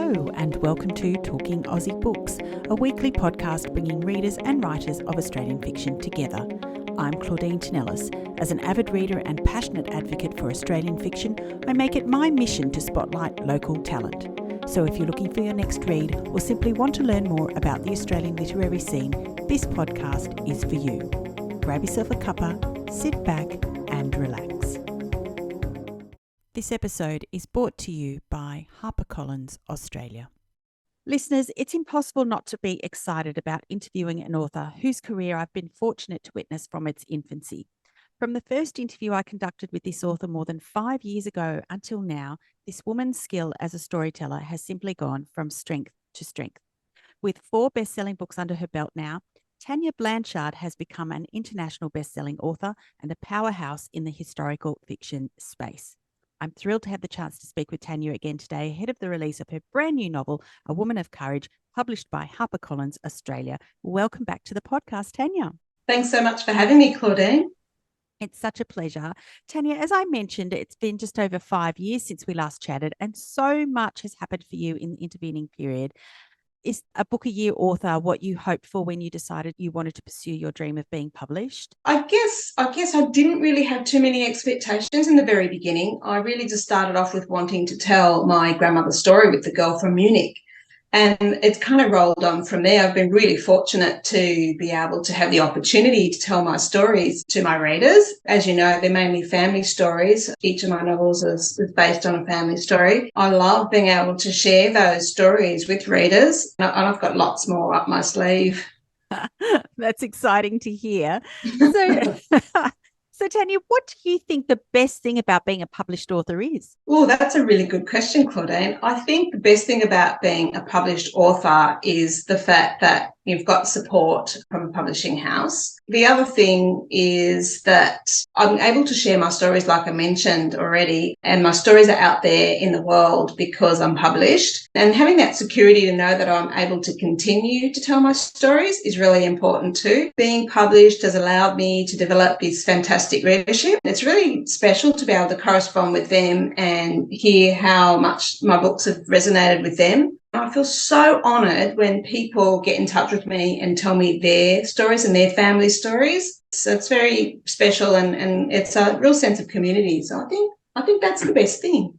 Hello and welcome to Talking Aussie Books, a weekly podcast bringing readers and writers of Australian fiction together. I'm Claudine Tinellis. As an avid reader and passionate advocate for Australian fiction, I make it my mission to spotlight local talent. So if you're looking for your next read or simply want to learn more about the Australian literary scene, this podcast is for you. Grab yourself a cuppa, sit back and relax. This episode is brought to you by HarperCollins Australia. Listeners, it's impossible not to be excited about interviewing an author whose career I've been fortunate to witness from its infancy. From the first interview I conducted with this author more than 5 years ago until now, this woman's skill as a storyteller has simply gone from strength to strength. With 4 best-selling books under her belt now, Tania Blanchard has become an international best-selling author and a powerhouse in the historical fiction space. I'm thrilled to have the chance to speak with Tania again today ahead of the release of her brand new novel, A Woman of Courage, published by HarperCollins Australia. Welcome back to the podcast, Tania. Thanks so much for having me, Claudine. It's such a pleasure. Tania, as I mentioned, it's been just over 5 years since we last chatted, and so much has happened for you in the intervening period. Is a book a year author what you hoped for when you decided you wanted to pursue your dream of being published? I guess I didn't really have too many expectations in the very beginning. I really just started off with wanting to tell my grandmother's story with the girl from Munich. And it's kind of rolled on from there. I've been really fortunate to be able to have the opportunity to tell my stories to my readers. As you know, they're mainly family stories. Each of my novels is based on a family story. I love being able to share those stories with readers, and I've got lots more up my sleeve. That's exciting to hear. So Tania, what do you think the best thing about being a published author is? Oh, that's a really good question, Claudine. I think the best thing about being a published author is the fact that you've got support from a publishing house. The other thing is that I'm able to share my stories, like I mentioned already, and my stories are out there in the world because I'm published. And having that security to know that I'm able to continue to tell my stories is really important too. Being published has allowed me to develop this fantastic readership. It's really special to be able to correspond with them and hear how much my books have resonated with them. I feel so honoured when people get in touch with me and tell me their stories and their family stories. So it's very special and it's a real sense of community. So I think that's the best thing.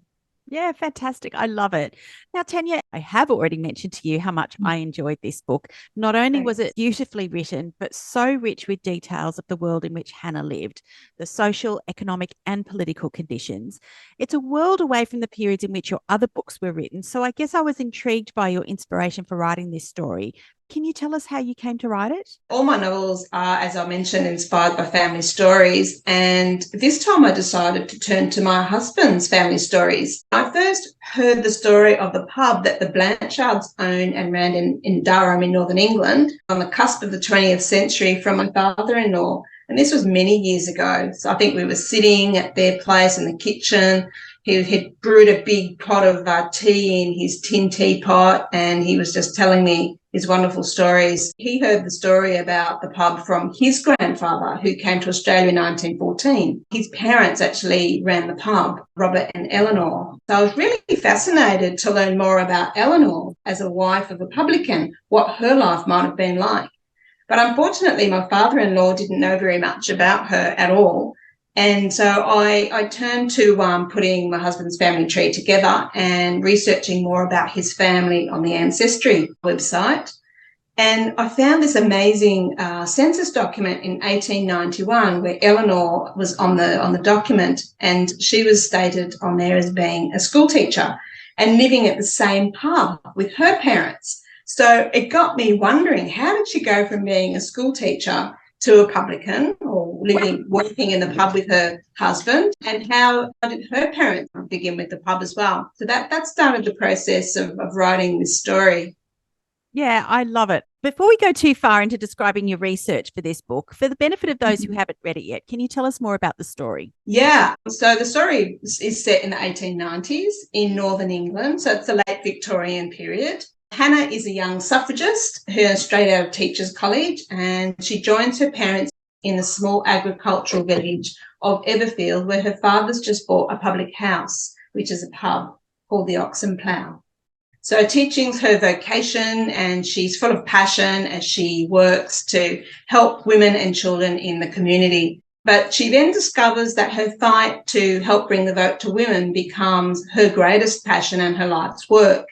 Yeah, fantastic. I love it. Now, Tania, I have already mentioned to you how much I enjoyed this book. Not only was it beautifully written, but so rich with details of the world in which Hannah lived, the social, economic, and political conditions. It's a world away from the periods in which your other books were written. So I guess I was intrigued by your inspiration for writing this story. Can you tell us how you came to write it? All my novels are, as I mentioned, inspired by family stories. And this time I decided to turn to my husband's family stories. I first heard the story of the pub that the Blanchards owned and ran in Durham in northern England on the cusp of the 20th century from my father-in-law. And this was many years ago. So I think we were sitting at their place in the kitchen. He had brewed a big pot of tea in his tin teapot, and he was just telling me his wonderful stories. He heard the story about the pub from his grandfather, who came to Australia in 1914. His parents actually ran the pub, Robert and Eleanor. So I was really fascinated to learn more about Eleanor as a wife of a publican, what her life might have been like. But unfortunately, my father-in-law didn't know very much about her at all. And so I turned to putting my husband's family tree together and researching more about his family on the Ancestry website. And I found this amazing census document in 1891 where Eleanor was on the document, and she was stated on there as being a school teacher and living at the same pub with her parents. So it got me wondering, how did she go from being a school teacher to a publican or working in the pub with her husband, and how did her parents begin with the pub as well? So that started the process of writing this story. Yeah, I love it. Before we go too far into describing your research for this book, for the benefit of those who haven't read it yet, can you tell us more about the story? Yeah, so the story is set in the 1890s in northern England, so it's the late Victorian period. Hannah is a young suffragist who's straight out of Teachers College, and she joins her parents in the small agricultural village of Everfield, where her father's just bought a public house, which is a pub called the Ox and Plough. So teaching's her vocation, and she's full of passion as she works to help women and children in the community. But she then discovers that her fight to help bring the vote to women becomes her greatest passion and her life's work.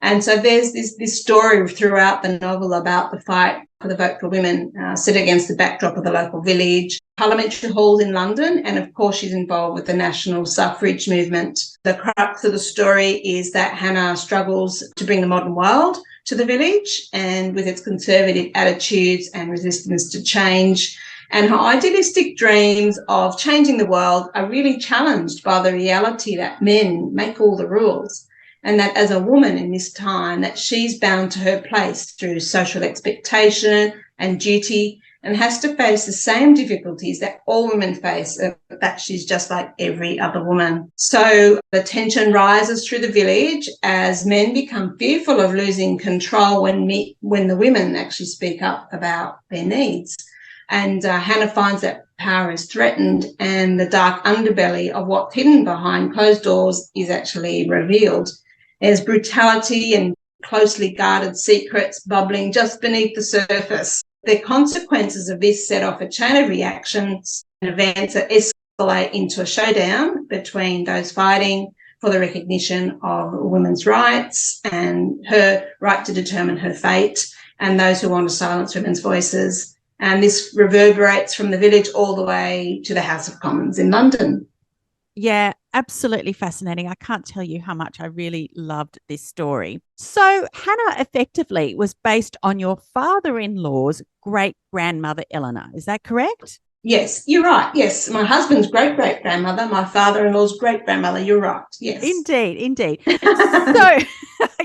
And so there's this story throughout the novel about the fight for the vote for women, set against the backdrop of the local village, parliamentary halls in London, and of course she's involved with the national suffrage movement. The crux of the story is that Hannah struggles to bring the modern world to the village, and with its conservative attitudes and resistance to change. And her idealistic dreams of changing the world are really challenged by the reality that men make all the rules, and that as a woman in this time, that she's bound to her place through social expectation and duty, and has to face the same difficulties that all women face, that she's just like every other woman. So the tension rises through the village as men become fearful of losing control when the women actually speak up about their needs. And Hannah finds that power is threatened, and the dark underbelly of what's hidden behind closed doors is actually revealed. There's brutality and closely guarded secrets bubbling just beneath the surface. The consequences of this set off a chain of reactions and events that escalate into a showdown between those fighting for the recognition of women's rights and her right to determine her fate, and those who want to silence women's voices. And this reverberates from the village all the way to the House of Commons in London. Yeah, absolutely fascinating. I can't tell you how much I really loved this story. So Hannah effectively was based on your father-in-law's great-grandmother, Eleanor. Is that correct? Yes, you're right. Yes, my husband's great-great-grandmother, my father-in-law's great-grandmother. You're right. Yes. Indeed. So,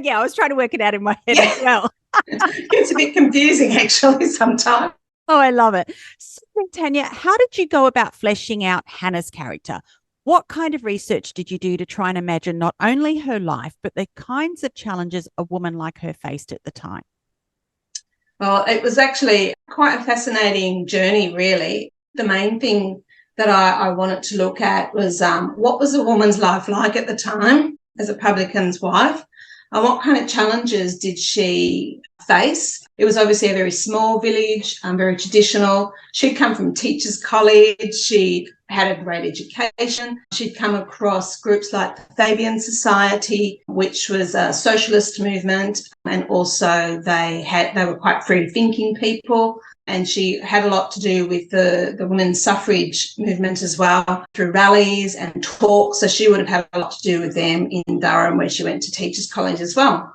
yeah, I was trying to work it out in my head as well. It's a bit confusing, actually, sometimes. Oh, I love it. So, Tania, how did you go about fleshing out Hannah's character? What kind of research did you do to try and imagine not only her life, but the kinds of challenges a woman like her faced at the time? Well, it was actually quite a fascinating journey, really. The main thing that I wanted to look at was what was a woman's life like at the time as a publican's wife, and what kind of challenges did she face. It was obviously a very small village, very traditional. She'd come from teachers' college. She had a great education. She'd come across groups like the Fabian Society, which was a socialist movement, and also they were quite free-thinking people. And she had a lot to do with the women's suffrage movement as well, through rallies and talks. So she would have had a lot to do with them in Durham, where she went to teachers' college as well.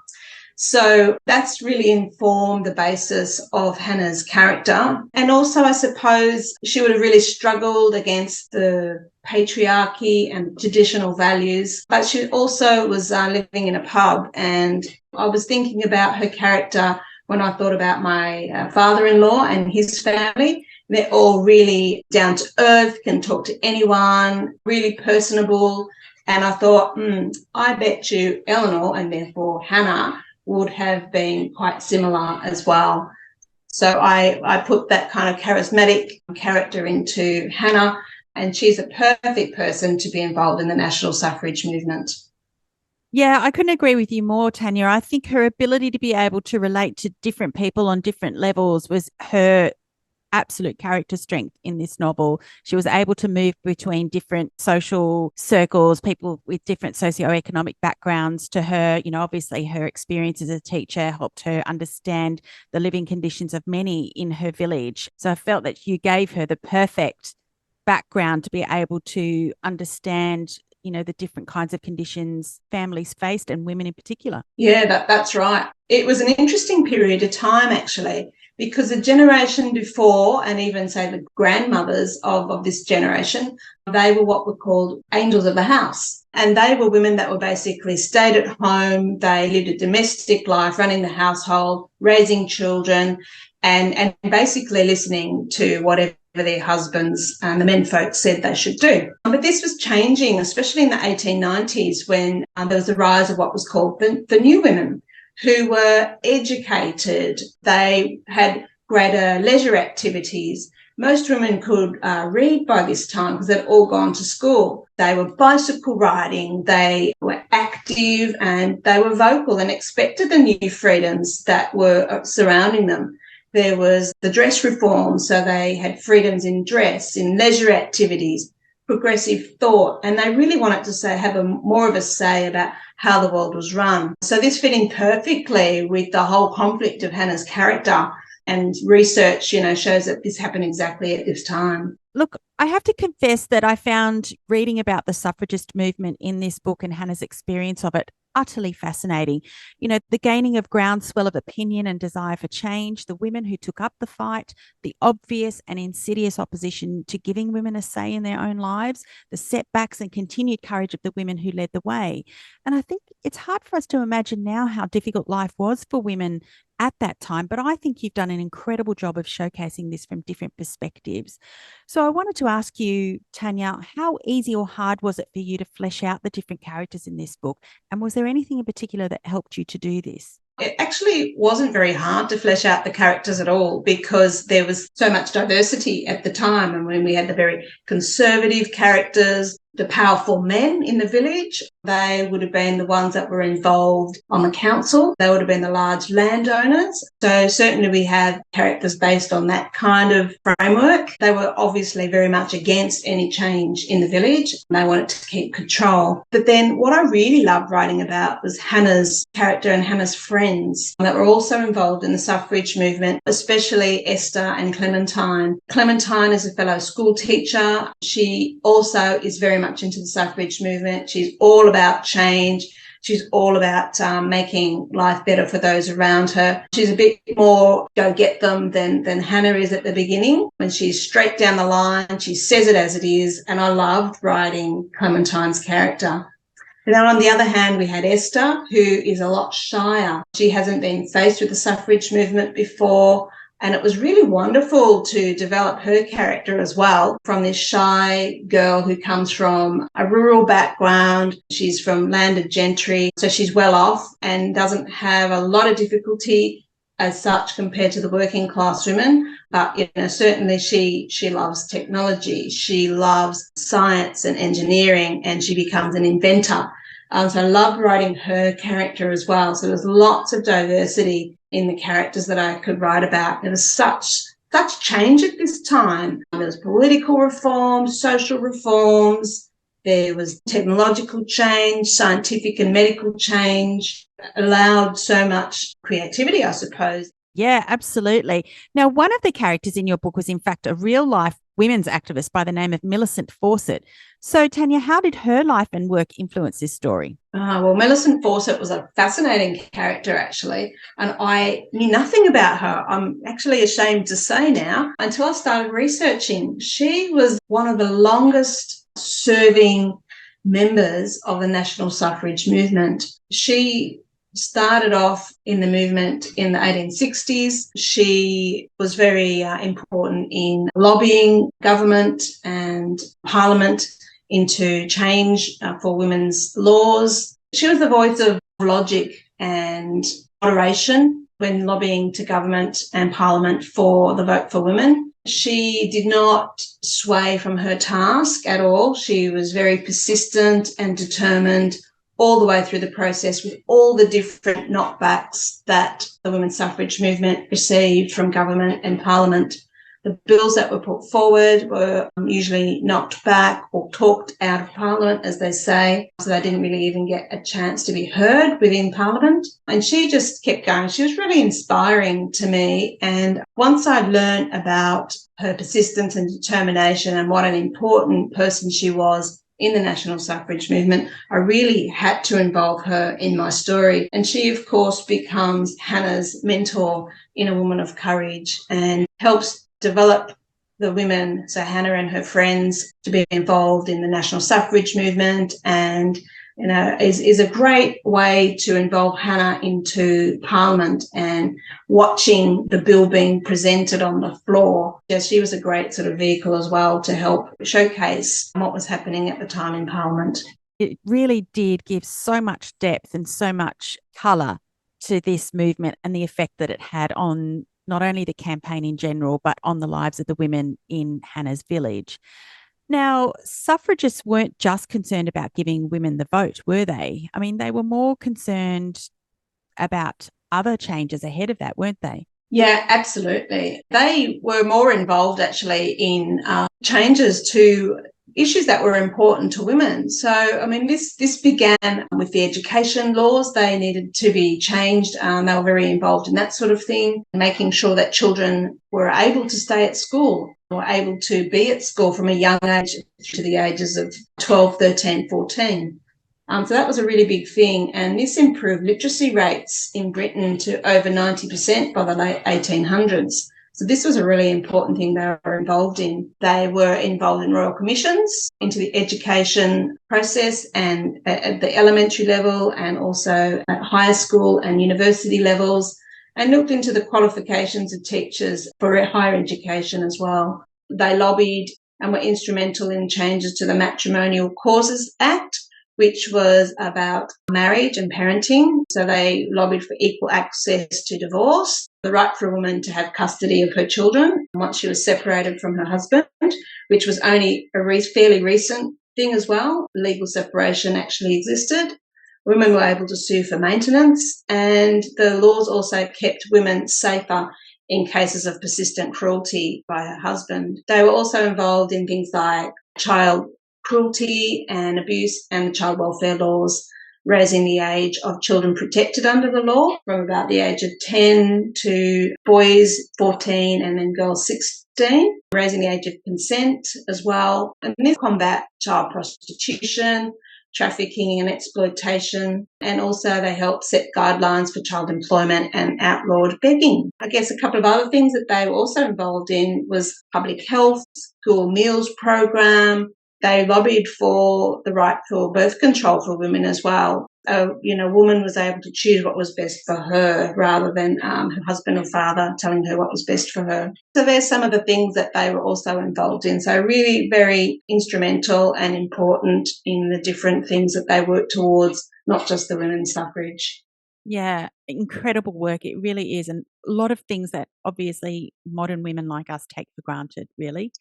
So that's really informed the basis of Hannah's character. And also, I suppose, she would have really struggled against the patriarchy and traditional values, but she also was living in a pub. And I was thinking about her character when I thought about my father-in-law and his family. They're all really down to earth, can talk to anyone, really personable. And I thought, I bet you Eleanor, and therefore Hannah, would have been quite similar as well. So I put that kind of charismatic character into Hannah, and she's a perfect person to be involved in the national suffrage movement. Yeah, I couldn't agree with you more, Tania. I think her ability to be able to relate to different people on different levels was her absolute character strength in this novel. She was able to move between different social circles, people with different socioeconomic backgrounds to her. You know, obviously her experience as a teacher helped her understand the living conditions of many in her village. So I felt that you gave her the perfect background to be able to understand, you know, the different kinds of conditions families faced, and women in particular. Yeah, that's right. It was an interesting period of time, actually, because the generation before, and even say the grandmothers of this generation, they were what were called angels of the house. And they were women that were basically stayed at home. They lived a domestic life, running the household, raising children, and basically listening to whatever their husbands and the men folks said they should do. But this was changing, especially in the 1890s, when there was the rise of what was called the new women, who were educated. They had greater leisure activities. Most women could read by this time because they'd all gone to school. They were bicycle riding. They were active. active, and they were vocal and expected the new freedoms that were surrounding them. There was the dress reform, so they had freedoms in dress, in leisure activities, progressive thought, and they really wanted to have more of a say about how the world was run. So this fit in perfectly with the whole conflict of Hannah's character, and research, shows that this happened exactly at this time. Look, I have to confess that I found reading about the suffragist movement in this book and Hannah's experience of it utterly fascinating. The gaining of groundswell of opinion and desire for change, the women who took up the fight, the obvious and insidious opposition to giving women a say in their own lives, the setbacks and continued courage of the women who led the way. And I think it's hard for us to imagine now how difficult life was for women at that time, but I think you've done an incredible job of showcasing this from different perspectives. So I wanted to ask you, Tania, how easy or hard was it for you to flesh out the different characters in this book? And was there anything in particular that helped you to do this? It actually wasn't very hard to flesh out the characters at all, because there was so much diversity at the time. And when we had the very conservative characters, the powerful men in the village, they would have been the ones that were involved on the council. They would have been the large landowners. So certainly we have characters based on that kind of framework. They were obviously very much against any change in the village. They wanted to keep control. But then what I really loved writing about was Hannah's character and Hannah's friends that were also involved in the suffrage movement, especially Esther and Clementine. Clementine is a fellow school teacher. She also is very much into the suffrage movement. She's all about change. She's all about making life better for those around her. She's a bit more go get them than Hannah is at the beginning. When she's straight down the line, she says it as it is. And I loved writing Clementine's character. And then on the other hand, we had Esther, who is a lot shyer. She hasn't been faced with the suffrage movement before. And it was really wonderful to develop her character as well, from this shy girl who comes from a rural background. She's from landed gentry, so she's well off and doesn't have a lot of difficulty as such compared to the working class women. But certainly she loves technology. She loves science and engineering, and she becomes an inventor. So I loved writing her character as well. So there's lots of diversity in the characters that I could write about. There was such change at this time. There was political reforms, social reforms, there was technological change, scientific and medical change, allowed so much creativity, I suppose. Yeah, absolutely. Now, one of the characters in your book was, in fact, a real-life women's activist by the name of Millicent Fawcett. So, Tania, how did her life and work influence this story? Well, Millicent Fawcett was a fascinating character, actually, and I knew nothing about her. I'm actually ashamed to say now, until I started researching. She was one of the longest serving members of the national suffrage movement. She started off in the movement in the 1860s. She was very important in lobbying government and parliament into change for women's laws. She was the voice of logic and moderation when lobbying to government and parliament for the vote for women. She did not sway from her task at all. She was very persistent and determined all the way through the process, with all the different knockbacks that the women's suffrage movement received from government and parliament. The bills that were put forward were usually knocked back or talked out of parliament, as they say, so they didn't really even get a chance to be heard within parliament. And she just kept going. She was really inspiring to me. And once I'd learned about her persistence and determination and what an important person she was in the national suffrage movement, I really had to involve her in my story. And she, of course, becomes Hannah's mentor in A Woman of Courage and helps develop the women, so Hannah and her friends, to be involved in the national suffrage movement, and is a great way to involve Hannah into Parliament and watching the bill being presented on the floor. Yeah, she was a great sort of vehicle as well to help showcase what was happening at the time in Parliament. It really did give so much depth and so much colour to this movement and the effect that it had on not only the campaign in general, but on the lives of the women in Hannah's village. Now, suffragists weren't just concerned about giving women the vote, were they? I mean, they were more concerned about other changes ahead of that, weren't they? Yeah, absolutely. They were more involved actually in changes to issues that were important to women. So, I mean, this began with the education laws. They needed to be changed. They were very involved in that sort of thing, making sure that children were able to stay at school, were able to be at school from a young age to the ages of 12, 13, 14. So that was a really big thing. And this improved literacy rates in Britain to over 90% by the late 1800s. So this was a really important thing they were involved in. They were involved in royal commissions into the education process and at the elementary level and also at higher school and university levels, and looked into the qualifications of teachers for higher education as well. They lobbied and were instrumental in changes to the Matrimonial Causes Act, which was about marriage and parenting. So they lobbied for equal access to divorce, the right for a woman to have custody of her children once she was separated from her husband, which was only a fairly recent thing as well. Legal separation actually existed. Women were able to sue for maintenance, and the laws also kept women safer in cases of persistent cruelty by her husband. They were also involved in things like child cruelty and abuse and the child welfare laws, raising the age of children protected under the law from about the age of 10 to boys 14 and then girls 16, raising the age of consent as well. And this combat child prostitution, trafficking and exploitation, and also they helped set guidelines for child employment and outlawed begging. I guess a couple of other things that they were also involved in was public health, school meals program. They lobbied for the right for birth control for women as well. A woman was able to choose what was best for her rather than her husband or father telling her what was best for her. So there's some of the things that they were also involved in. So really very instrumental and important in the different things that they worked towards, not just the women's suffrage. Yeah, incredible work. It really is. And a lot of things that obviously modern women like us take for granted, really.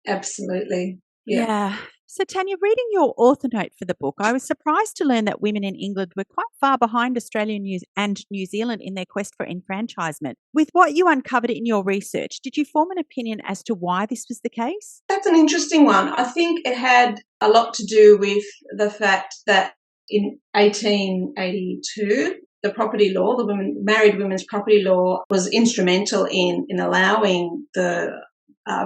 Absolutely. Yeah. Yeah. So, Tania, reading your author note for the book, I was surprised to learn that women in England were quite far behind Australia and New Zealand in their quest for enfranchisement. With what you uncovered in your research, did you form an opinion as to why this was the case? That's an interesting one. I think it had a lot to do with the fact that in 1882, the property law, the married women's property law, was instrumental in allowing the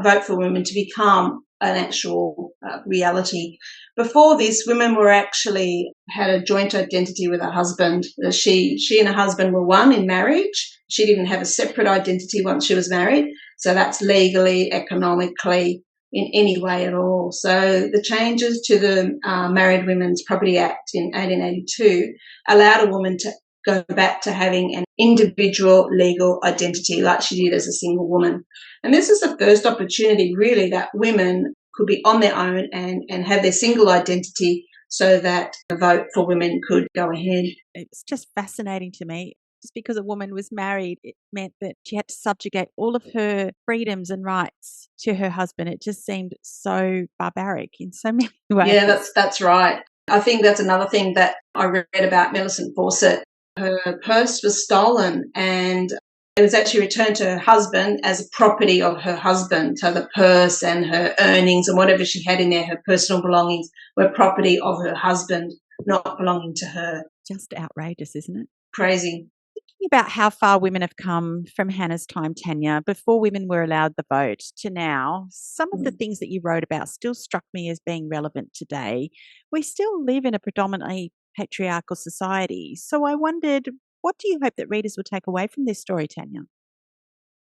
vote for women to become an actual reality. Before this, women were actually had a joint identity with her husband. She and her husband were one in marriage. She didn't have a separate identity once she was married. So that's legally, economically, in any way at all. So the changes to the Married Women's Property Act in 1882 allowed a woman to go back to having an individual legal identity like she did as a single woman. And this is the first opportunity really that women could be on their own and have their single identity so that the vote for women could go ahead. It's just fascinating to me. Just because a woman was married, it meant that she had to subjugate all of her freedoms and rights to her husband. It just seemed so barbaric in so many ways. Yeah, that's right. I think that's another thing that I read about Millicent Fawcett. Her purse was stolen and it was actually returned to her husband as property of her husband. So the purse and her earnings and whatever she had in there, her personal belongings, were property of her husband, not belonging to her. Just outrageous, isn't it? Crazy. Thinking about how far women have come from Hannah's time, Tania, before women were allowed the vote to now, some of the things that you wrote about still struck me as being relevant today. We still live in a predominantly patriarchal society. So I wondered, what do you hope that readers will take away from this story, Tania?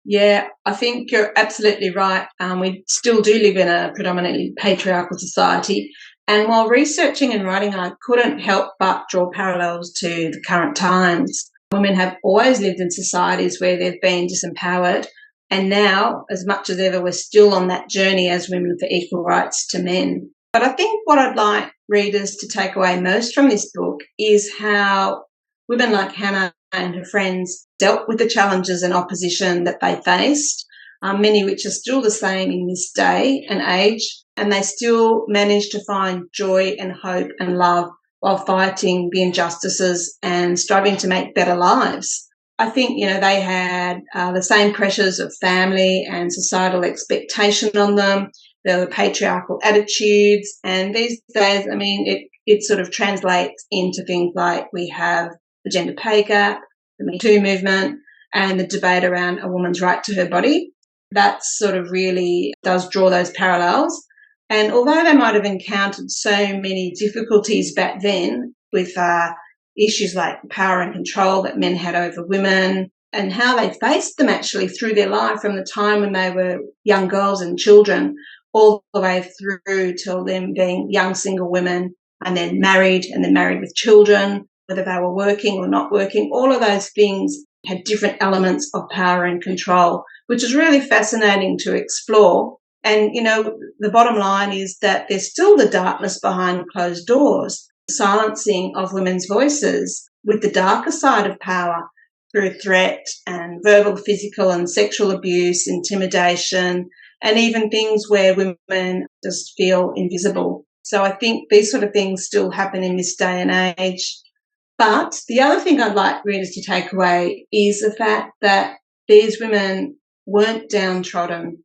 Yeah, I think you're absolutely right. We still do live in a predominantly patriarchal society. And while researching and writing, I couldn't help but draw parallels to the current times. Women have always lived in societies where they've been disempowered. And now, as much as ever, we're still on that journey as women for equal rights to men. But I think what I'd like readers to take away most from this book is how women like Hannah and her friends dealt with the challenges and opposition that they faced, many which are still the same in this day and age, and they still managed to find joy and hope and love while fighting the injustices and striving to make better lives. I think, they had the same pressures of family and societal expectation on them, the patriarchal attitudes, and these days, it sort of translates into things like we have the gender pay gap, the Me Too movement, and the debate around a woman's right to her body. That sort of really does draw those parallels. And although they might have encountered so many difficulties back then with issues like power and control that men had over women and how they faced them actually through their life from the time when they were young girls and children all the way through till them being young single women and then married with children, whether they were working or not working, all of those things had different elements of power and control, which is really fascinating to explore. And, the bottom line is that there's still the darkness behind closed doors, silencing of women's voices with the darker side of power through threat and verbal, physical and sexual abuse, intimidation, and even things where women just feel invisible. So I think these sort of things still happen in this day and age. But the other thing I'd like readers to take away is the fact that these women weren't downtrodden.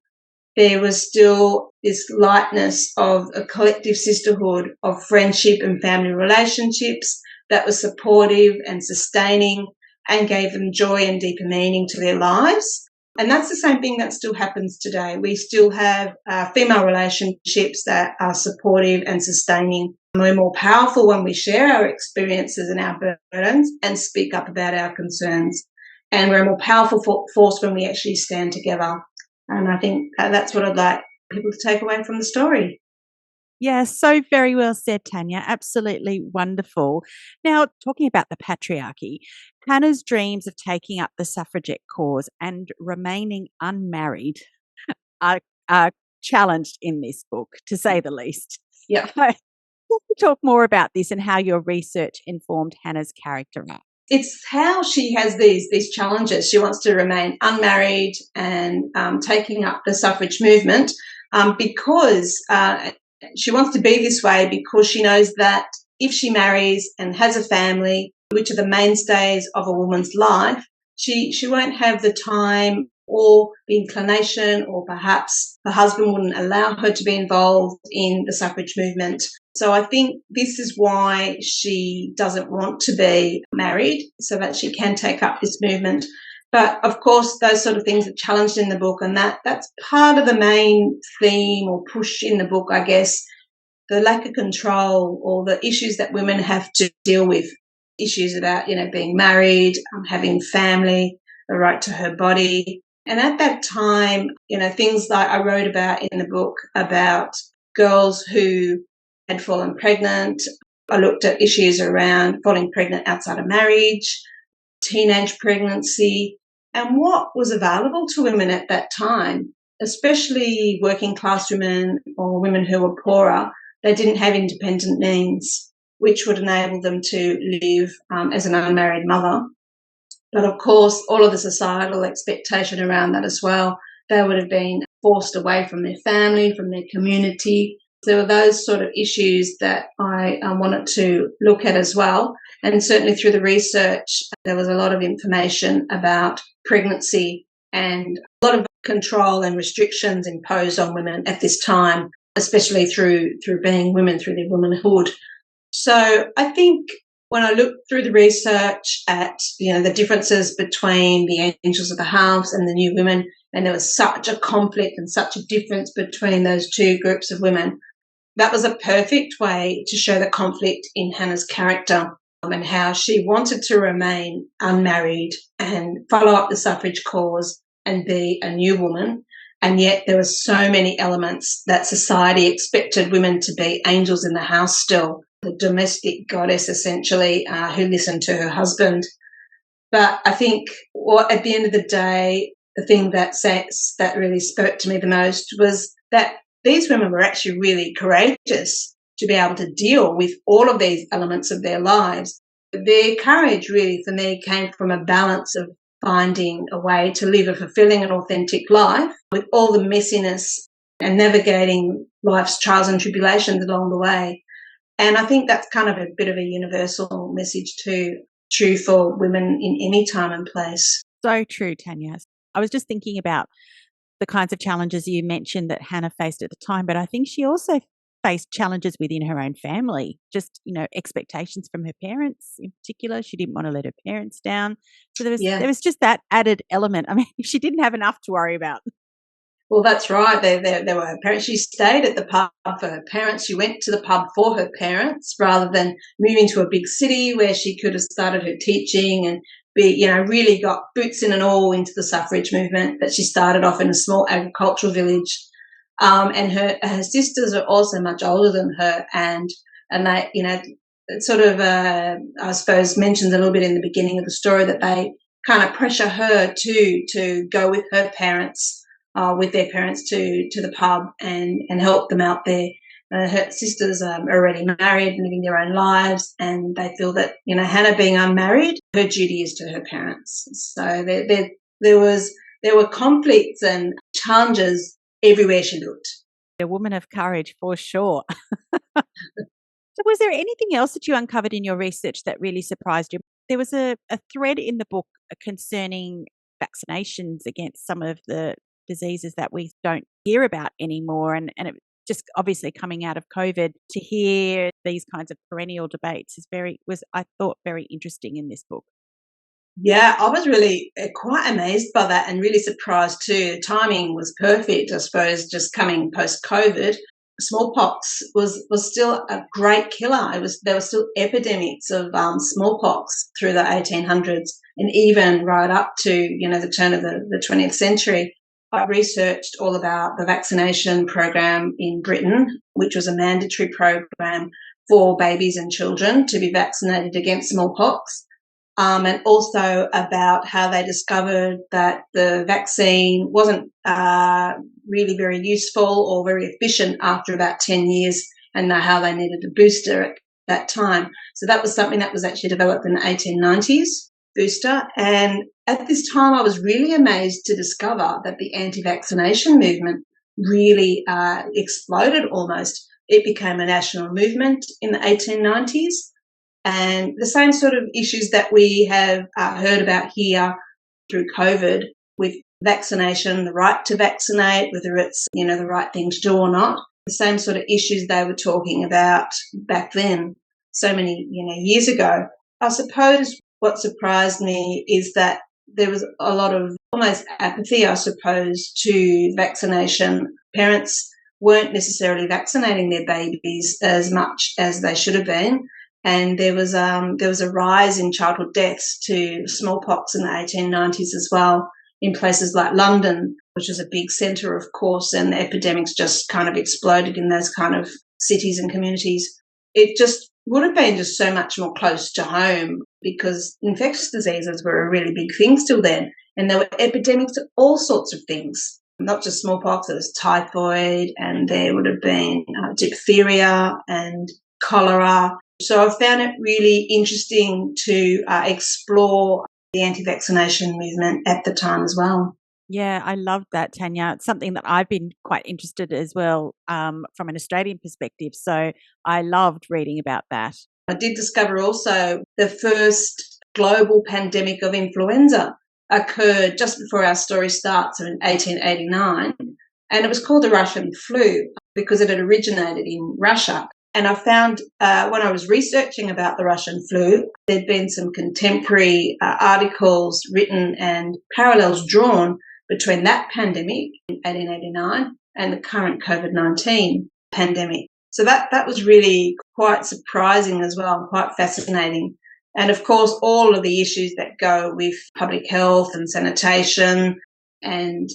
There was still this lightness of a collective sisterhood of friendship and family relationships that was supportive and sustaining and gave them joy and deeper meaning to their lives. And that's the same thing that still happens today. We still have female relationships that are supportive and sustaining. We're more powerful when we share our experiences and our burdens and speak up about our concerns. And we're a more powerful force when we actually stand together. And I think that's what I'd like people to take away from the story. Yeah, so very well said, Tania. Absolutely wonderful. Now, talking about the patriarchy, Hannah's dreams of taking up the suffragette cause and remaining unmarried are challenged in this book, to say the least. Yeah. Can you talk more about this and how your research informed Hannah's character arc? It's how she has these challenges. She wants to remain unmarried and taking up the suffrage movement because she wants to be this way because she knows that if she marries and has a family, which are the mainstays of a woman's life, she won't have the time or the inclination, or perhaps her husband wouldn't allow her to be involved in the suffrage movement. So I think this is why she doesn't want to be married, so that she can take up this movement. But, of course, those sort of things are challenged in the book, and that's part of the main theme or push in the book, I guess, the lack of control or the issues that women have to deal with, issues about, being married, having family, the right to her body. And at that time, things like I wrote about in the book about girls who had fallen pregnant. I looked at issues around falling pregnant outside of marriage, teenage pregnancy, and what was available to women at that time, especially working class women or women who were poorer. They didn't have independent means, which would enable them to live as an unmarried mother. But, of course, all of the societal expectation around that as well. They would have been forced away from their family, from their community. There were those sort of issues that I wanted to look at as well. And certainly through the research, there was a lot of information about pregnancy and a lot of control and restrictions imposed on women at this time, especially through being women, through their womanhood. So I think when I looked through the research at, the differences between the Angels of the House and the New Women, and there was such a conflict and such a difference between those two groups of women, that was a perfect way to show the conflict in Hannah's character and how she wanted to remain unmarried and follow up the suffrage cause and be a new woman. And yet there were so many elements that society expected women to be angels in the house still, the domestic goddess essentially who listened to her husband. But I think at the end of the day, the thing that really spoke to me the most was that these women were actually really courageous to be able to deal with all of these elements of their lives. Their courage really for me came from a balance of finding a way to live a fulfilling and authentic life with all the messiness and navigating life's trials and tribulations along the way. And I think that's kind of a bit of a universal message too, true for women in any time and place. So true, Tanya. I was just thinking about the kinds of challenges you mentioned that Hannah faced at the time, but I think she also faced challenges within her own family, just, expectations from her parents in particular. She didn't want to let her parents down. So there was Yeah. there was just that added element. I mean, she didn't have enough to worry about. Well, that's right. They were her parents. She stayed at the pub for her parents. She went to the pub for her parents rather than moving to a big city where she could have started her teaching and really got boots in and all into the suffrage movement. But she started off in a small agricultural village. And her sisters are also much older than her, and they, sort of, I suppose, mentioned a little bit in the beginning of the story that they kind of pressure her to go with her parents, with their parents to the pub and help them out there. Her sisters are already married and living their own lives, and they feel that Hannah being unmarried, her duty is to her parents. So there were conflicts and challenges everywhere she looked. A woman of courage for sure. So was there anything else that you uncovered in your research that really surprised you? There was a thread in the book concerning vaccinations against some of the diseases that we don't hear about anymore. And it just obviously coming out of COVID, to hear these kinds of perennial debates was I thought very interesting in this book. Yeah, I was really quite amazed by that and really surprised too. Timing was perfect, I suppose, just coming post-COVID. Smallpox was still a great killer. There were still epidemics of smallpox through the 1800s and even right up to the turn of the 20th century. I researched all about the vaccination program in Britain, which was a mandatory program for babies and children to be vaccinated against smallpox. And also about how they discovered that the vaccine wasn't really very useful or very efficient after about 10 years, and how they needed a booster at that time. So that was something that was actually developed in the 1890s, booster. And at this time, I was really amazed to discover that the anti-vaccination movement really exploded almost. It became a national movement in the 1890s. And the same sort of issues that we have heard about here through COVID with vaccination, the right to vaccinate, whether it's, the right thing to do or not, the same sort of issues they were talking about back then, so many, years ago. I suppose what surprised me is that there was a lot of almost apathy, I suppose, to vaccination. Parents weren't necessarily vaccinating their babies as much as they should have been. And there was a rise in childhood deaths to smallpox in the 1890s as well, in places like London, which is a big centre, of course, and the epidemics just kind of exploded in those kind of cities and communities. It just would have been just so much more close to home because infectious diseases were a really big thing still then, and there were epidemics of all sorts of things, not just smallpox. There was typhoid, and there would have been diphtheria and cholera. So I found it really interesting to explore the anti-vaccination movement at the time as well. Yeah, I love that, Tanya. It's something that I've been quite interested as well, from an Australian perspective. So I loved reading about that. I did discover also the first global pandemic of influenza occurred just before our story starts in 1889, and it was called the Russian flu because it had originated in Russia. And I found when I was researching about the Russian flu, there'd been some contemporary articles written and parallels drawn between that pandemic in 1889 and the current COVID-19 pandemic. So that was really quite surprising as well, quite fascinating. And of course, all of the issues that go with public health and sanitation and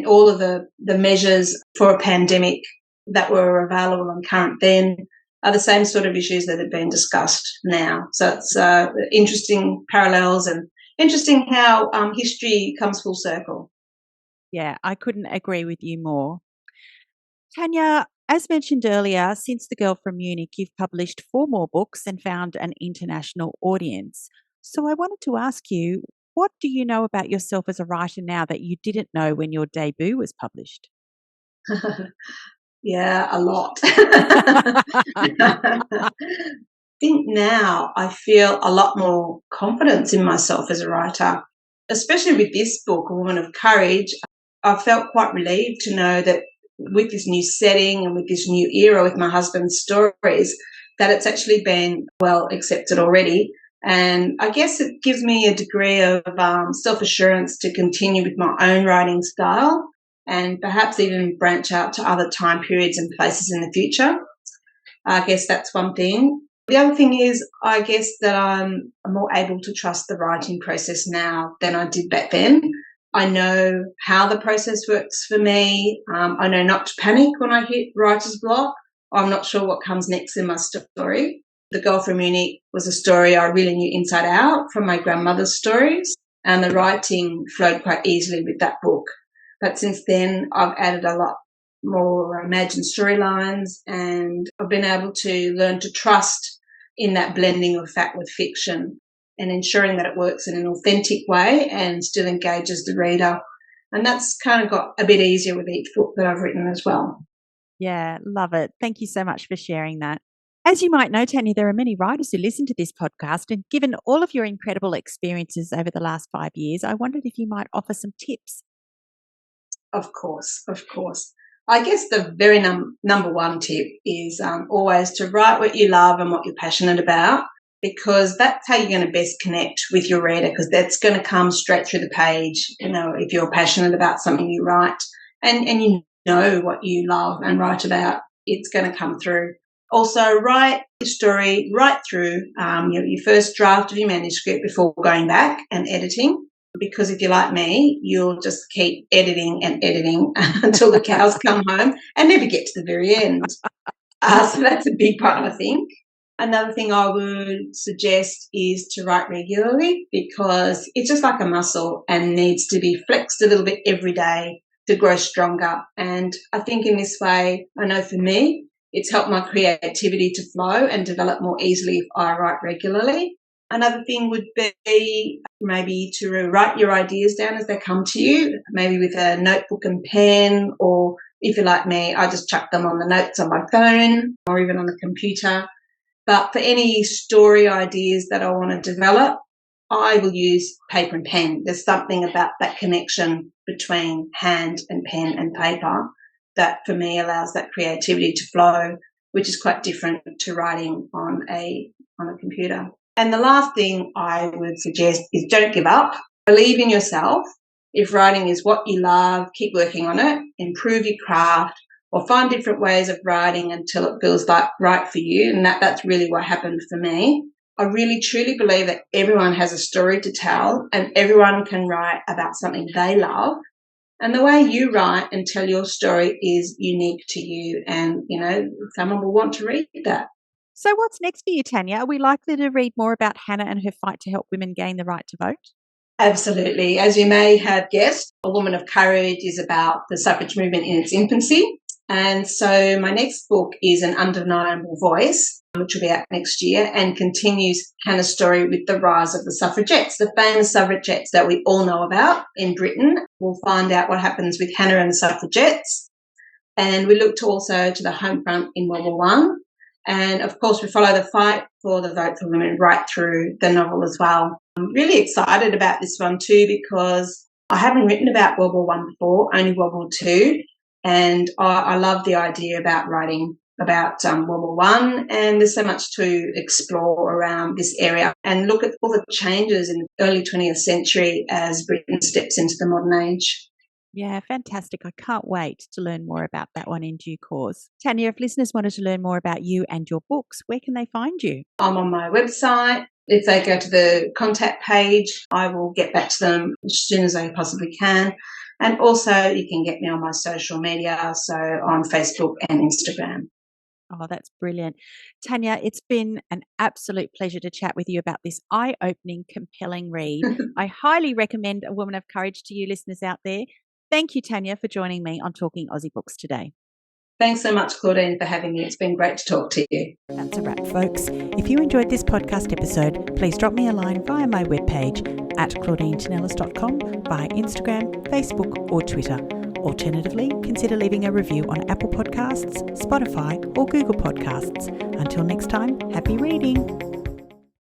all of the measures for a pandemic that were available and current then are the same sort of issues that have been discussed now. So it's interesting parallels and interesting how history comes full circle. Yeah, I couldn't agree with you more. Tanya, as mentioned earlier, since The Girl from Munich, you've published 4 more books and found an international audience. So I wanted to ask you, what do you know about yourself as a writer now that you didn't know when your debut was published? Yeah, a lot. I think now I feel a lot more confidence in myself as a writer, especially with this book, A Woman of Courage. I felt quite relieved to know that with this new setting and with this new era with my husband's stories, that it's actually been well accepted already. And I guess it gives me a degree of self-assurance to continue with my own writing style and perhaps even branch out to other time periods and places in the future. I guess that's one thing. The other thing is, I guess that I'm more able to trust the writing process now than I did back then. I know how the process works for me. I know not to panic when I hit writer's block. I'm not sure what comes next in my story. The Girl from Munich was a story I really knew inside out from my grandmother's stories, and the writing flowed quite easily with that book. But since then, I've added a lot more imagined storylines, and I've been able to learn to trust in that blending of fact with fiction and ensuring that it works in an authentic way and still engages the reader. And that's kind of got a bit easier with each book that I've written as well. Yeah, love it. Thank you so much for sharing that. As you might know, Tania, there are many writers who listen to this podcast, and given all of your incredible experiences over the last 5 years, I wondered if you might offer some tips. Of course. I guess the very number one tip is always to write what you love and what you're passionate about, because that's how you're going to best connect with your reader, because that's going to come straight through the page. If you're passionate about something you write and you know what you love and write about, it's going to come through. Also, write your story right through your first draft of your manuscript before going back and editing. Because if you're like me, you'll just keep editing and editing until the cows come home and never get to the very end. So that's a big part, I think. Another thing I would suggest is to write regularly, because it's just like a muscle and needs to be flexed a little bit every day to grow stronger. And I think in this way, I know for me, it's helped my creativity to flow and develop more easily if I write regularly. Another thing would be maybe to write your ideas down as they come to you, maybe with a notebook and pen, or if you're like me, I just chuck them on the notes on my phone or even on the computer. But for any story ideas that I want to develop, I will use paper and pen. There's something about that connection between hand and pen and paper that for me allows that creativity to flow, which is quite different to writing on a computer. And the last thing I would suggest is don't give up. Believe in yourself. If writing is what you love, keep working on it, improve your craft, or find different ways of writing until it feels like right for you. And that's really what happened for me. I really truly believe that everyone has a story to tell and everyone can write about something they love. And the way you write and tell your story is unique to you, and, someone will want to read that. So what's next for you, Tania? Are we likely to read more about Hannah and her fight to help women gain the right to vote? Absolutely. As you may have guessed, A Woman of Courage is about the suffrage movement in its infancy. And so my next book is An Undeniable Voice, which will be out next year, and continues Hannah's story with the rise of the suffragettes, the famous suffragettes that we all know about in Britain. We'll find out what happens with Hannah and the suffragettes. And we look also to the home front in World War One. And, of course, we follow the fight for the vote for women right through the novel as well. I'm really excited about this one too, because I haven't written about World War One before, only World War Two. And I love the idea about writing about World War One, and there's so much to explore around this area and look at all the changes in the early 20th century as Britain steps into the modern age. Yeah, fantastic. I can't wait to learn more about that one in due course. Tania, if listeners wanted to learn more about you and your books, where can they find you? I'm on my website. If they go to the contact page, I will get back to them as soon as I possibly can. And also you can get me on my social media, so on Facebook and Instagram. Oh, that's brilliant. Tania, it's been an absolute pleasure to chat with you about this eye-opening, compelling read. I highly recommend A Woman of Courage to you listeners out there. Thank you, Tania, for joining me on Talking Aussie Books today. Thanks so much, Claudine, for having me. It's been great to talk to you. That's a wrap, folks. If you enjoyed this podcast episode, please drop me a line via my webpage at claudinetinellis.com, via Instagram, Facebook or Twitter. Alternatively, consider leaving a review on Apple Podcasts, Spotify, or Google Podcasts. Until next time, happy reading!